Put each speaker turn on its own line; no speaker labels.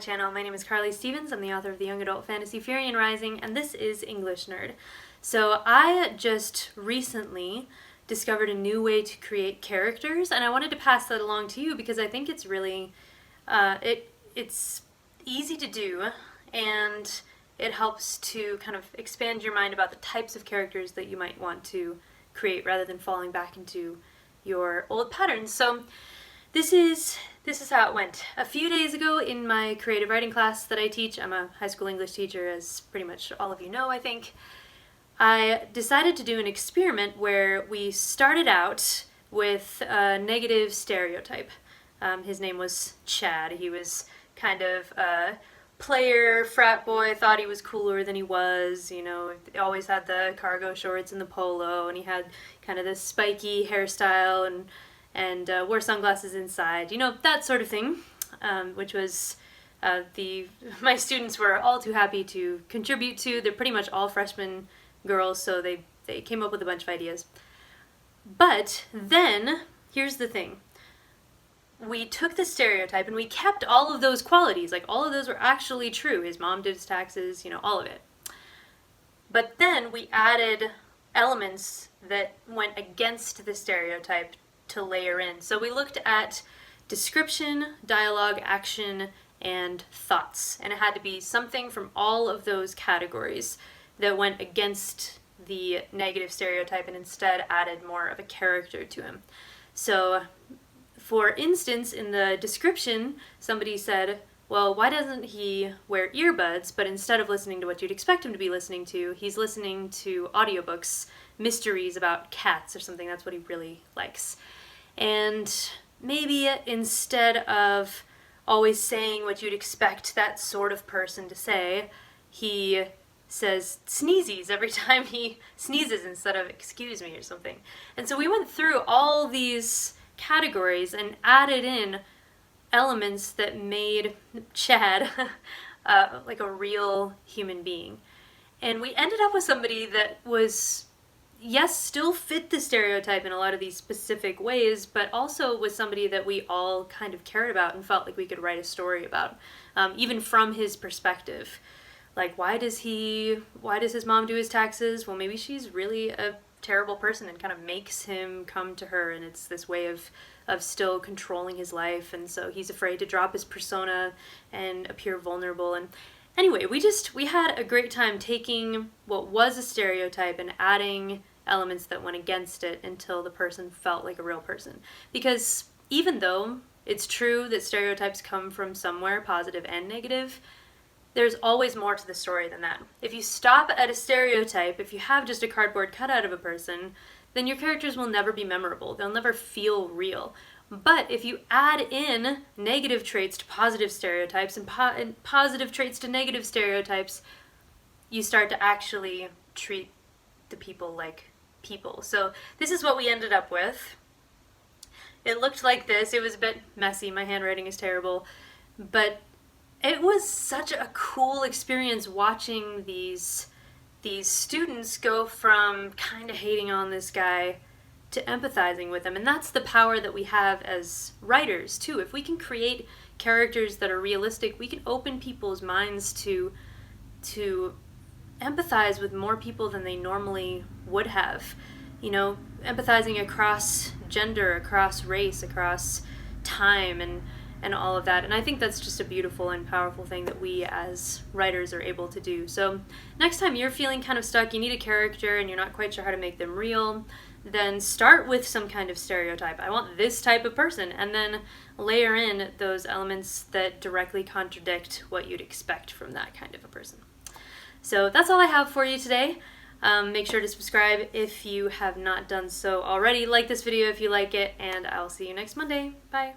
channel. My name is Carly Stevens. I'm the author of the young adult fantasy Firian Rising, and this is English Nerd. So I just recently discovered a new way to create characters, and I wanted to pass that along to you because I think it's really, it's easy to do, and it helps to kind of expand your mind about the types of characters that you might want to create rather than falling back into your old patterns. So this is how it went. A few days ago in my creative writing class that I teach, I'm a high school English teacher, as pretty much all of you know, I think, I decided to do an experiment where we started out with a negative stereotype. His name was Chad. He was kind of a player, frat boy, thought he was cooler than he was, you know, always had the cargo shorts and the polo, and he had kind of this spiky hairstyle and wore sunglasses inside, you know, that sort of thing, which was my students were all too happy to contribute to. They're pretty much all freshman girls, so they came up with a bunch of ideas. But then, here's the thing. We took the stereotype and we kept all of those qualities, like all of those were actually true. His mom did his taxes, you know, all of it. But then we added elements that went against the stereotype to layer in. So we looked at description, dialogue, action, and thoughts. And it had to be something from all of those categories that went against the negative stereotype and instead added more of a character to him. So, for instance, in the description, somebody said, well, why doesn't he wear earbuds, but instead of listening to what you'd expect him to be listening to, he's listening to audiobooks, mysteries about cats or something. That's what he really likes. And maybe instead of always saying what you'd expect that sort of person to say, he says sneezies every time he sneezes instead of excuse me or something. And so we went through all these categories and added in elements that made Chad like a real human being. And we ended up with somebody that was, yes, still fit the stereotype in a lot of these specific ways, but also was somebody that we all kind of cared about and felt like we could write a story about, even from his perspective. Like, why does his mom do his taxes? Well, maybe she's really a terrible person and kind of makes him come to her, and it's this way of still controlling his life, and so he's afraid to drop his persona and appear vulnerable. And anyway, we had a great time taking what was a stereotype and adding elements that went against it until the person felt like a real person. Because even though it's true that stereotypes come from somewhere, positive and negative, there's always more to the story than that. If you stop at a stereotype, if you have just a cardboard cutout of a person, then your characters will never be memorable. They'll never feel real. But if you add in negative traits to positive stereotypes and positive traits to negative stereotypes, you start to actually treat the people like people. So this is what we ended up with. It looked like this. It was a bit messy. My handwriting is terrible. But it was such a cool experience watching these students go from kind of hating on this guy to empathizing with him. And that's the power that we have as writers, too. If we can create characters that are realistic, we can open people's minds to empathize with more people than they normally would have. You know, empathizing across gender, across race, across time, and all of that. And I think that's just a beautiful and powerful thing that we as writers are able to do. So next time you're feeling kind of stuck, you need a character and you're not quite sure how to make them real, then start with some kind of stereotype. I want this type of person, and then layer in those elements that directly contradict what you'd expect from that kind of a person. So that's all I have for you today. Make sure to subscribe if you have not done so already. Like this video if you like it, and I'll see you next Monday. Bye.